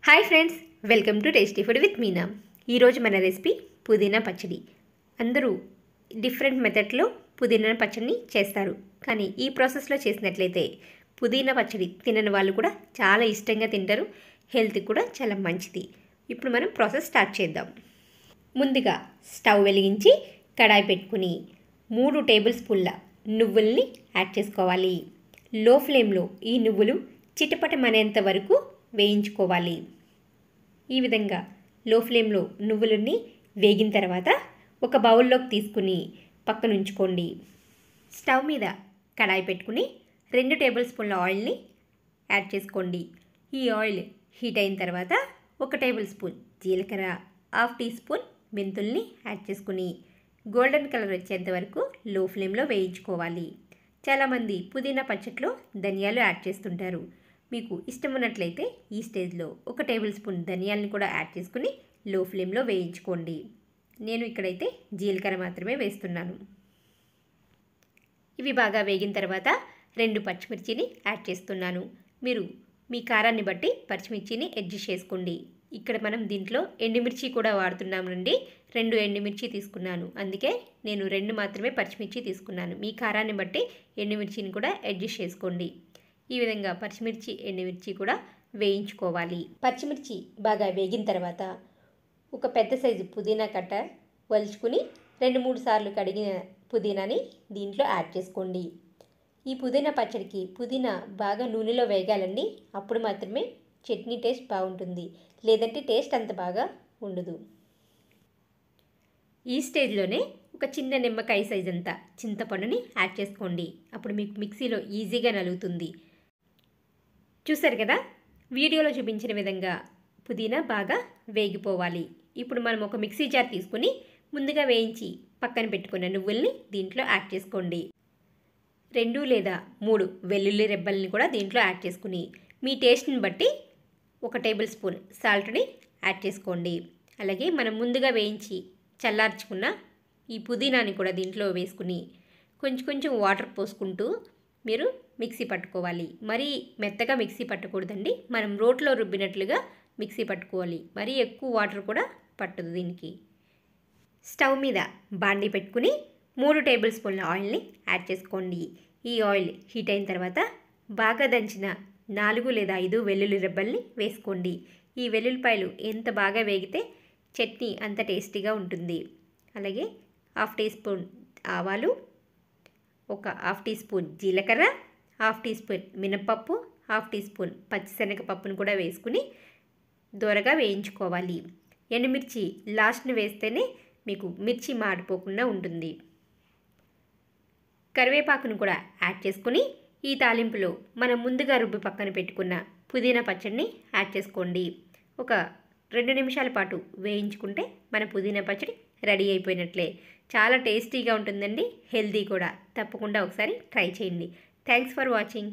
Hi friends, welcome to tasty food with Meena. ఈరోజు మన recipe పుదీనా పచ్చడి. అందరూ డిఫరెంట్ మెథడ్లో పుదీనా పచ్చడిని చేస్తారు, కానీ ఈ ప్రాసెస్లో చేసినట్లయితే పుదీనా పచ్చడి తినని వాళ్ళు కూడా చాలా ఇష్టంగా తింటారు. హెల్త్కి కూడా చాలా మంచిది. ఇప్పుడు మనం ప్రాసెస్ స్టార్ట్ చేద్దాం. ముందుగా స్టవ్ వెలిగించి కడాయి పెట్టుకుని 3 టేబుల్ స్పూన్ల నువ్వుల్ని యాడ్ చేసుకోవాలి. లో ఫ్లేమ్లో ఈ నువ్వులు చిటపటమనేంత వరకు వేయించుకోవాలి. ఈ విధంగా లో ఫ్లేమ్లో నువ్వులని వేగిన తర్వాత ఒక బౌల్లోకి తీసుకుని పక్కన ఉంచుకోండి. స్టవ్ మీద కడాయి పెట్టుకుని 2 టేబుల్ స్పూన్ల ఆయిల్ని యాడ్ చేసుకోండి. ఈ ఆయిల్ హీట్ అయిన తర్వాత 1 టేబుల్ స్పూన్ జీలకర్ర, 1/2 టీ స్పూన్ మెంతుల్ని యాడ్ చేసుకుని గోల్డెన్ కలర్ వచ్చేంత వరకు లో ఫ్లేమ్లో వేయించుకోవాలి. చాలామంది పుదీనా పచ్చడిలో ధనియాలు యాడ్ చేస్తుంటారు. మీకు ఇష్టం ఉన్నట్లయితే ఈ స్టేజ్లో 1 టేబుల్ స్పూన్ ధనియాలను కూడా యాడ్ చేసుకుని లో ఫ్లేమ్లో వేయించుకోండి. నేను ఇక్కడైతే జీలకర్ర మాత్రమే వేస్తున్నాను. ఇవి బాగా వేగిన తర్వాత 2 పచ్చిమిర్చిని యాడ్ చేస్తున్నాను. మీరు మీ కారాన్ని బట్టి పచ్చిమిర్చిని అడ్జస్ట్ చేసుకోండి. ఇక్కడ మనం దీంట్లో ఎండుమిర్చి కూడా వాడుతున్నామండి. 2 ఎండుమిర్చి తీసుకున్నాను, అందుకే నేను 2 మాత్రమే పచ్చిమిర్చి తీసుకున్నాను. మీ కారాన్ని బట్టి ఎండుమిర్చిని కూడా అడ్జస్ట్ చేసుకోండి. ఈ విధంగా పచ్చిమిర్చి ఎండుమిర్చి కూడా వేయించుకోవాలి. పచ్చిమిర్చి బాగా వేగిన తర్వాత ఒక పెద్ద సైజు పుదీనా కట్ట వలుచుకుని 2-3 సార్లు కడిగిన పుదీనాని దీంట్లో యాడ్ చేసుకోండి. ఈ పుదీనా పచ్చడికి పుదీనా బాగా నూనెలో వేగాలండి. అప్పుడు మాత్రమే చట్నీ టేస్ట్ బాగుంటుంది, లేదంటే టేస్ట్ అంత బాగా ఉండదు. ఈ స్టేజ్లోనే ఒక చిన్న నిమ్మకాయ సైజ్ అంతా చింతపండుని యాడ్ చేసుకోండి. అప్పుడు మీకు మిక్సీలో ఈజీగా నలుగుతుంది. చూసారు కదా, వీడియోలో చూపించిన విధంగా పుదీనా బాగా వేగిపోవాలి. ఇప్పుడు మనం ఒక మిక్సీ జార్ తీసుకుని ముందుగా వేయించి పక్కన పెట్టుకున్న నువ్వుల్ని దీంట్లో యాడ్ చేసుకోండి. 2 లేదా 3 వెల్లుల్లి రెబ్బల్ని కూడా దీంట్లో యాడ్ చేసుకుని మీ టేస్ట్ని బట్టి 1 టేబుల్ స్పూన్ సాల్ట్ని యాడ్ చేసుకోండి. అలాగే మనం ముందుగా వేయించి చల్లార్చుకున్న ఈ పుదీనాని కూడా దీంట్లో వేసుకుని కొంచెం వాటర్ పోసుకుంటూ మీరు మిక్సీ పట్టుకోవాలి. మరీ మెత్తగా మిక్సీ పట్టకూడదండి, మనం రోట్లో రుబ్బినట్లుగా మిక్సీ పట్టుకోవాలి. మరీ ఎక్కువ వాటర్ కూడా పట్టదు దీనికి. స్టవ్ మీద బాండీ పెట్టుకుని 3 టేబుల్ స్పూన్ల ఆయిల్ని యాడ్ చేసుకోండి. ఈ ఆయిల్ హీట్ అయిన తర్వాత బాగా దంచిన 4 లేదా 5 వెల్లుల్లి రెబ్బల్ని వేసుకోండి. ఈ వెల్లుల్లిపాయలు ఎంత బాగా వేగితే చట్నీ అంత టేస్టీగా ఉంటుంది. అలాగే 1/2 టీ స్పూన్ ఆవాలు, 1/2 టీ స్పూన్ జీలకర్ర, 1/2 టీ స్పూన్ మినపప్పు, 1/2 టీ స్పూన్ పచ్చిశనగపప్పును కూడా వేసుకుని దోరగా వేయించుకోవాలి. ఎండుమిర్చి లాస్ట్ని వేస్తేనే మీకు మిర్చి మాడిపోకుండా ఉంటుంది. కరివేపాకును కూడా యాడ్ చేసుకుని ఈ తాలింపులో మనం ముందుగా రుబ్బి పక్కన పెట్టుకున్న పుదీనా పచ్చడిని యాడ్ చేసుకోండి. ఒక 2 నిమిషాల పాటు వేయించుకుంటే మన పుదీనా పచ్చడి రెడీ అయిపోయినట్లే. చాలా టేస్టీగా ఉంటుందండి, హెల్తీ కూడా. తప్పకుండా ఒకసారి ట్రై చేయండి. Thanks for watching.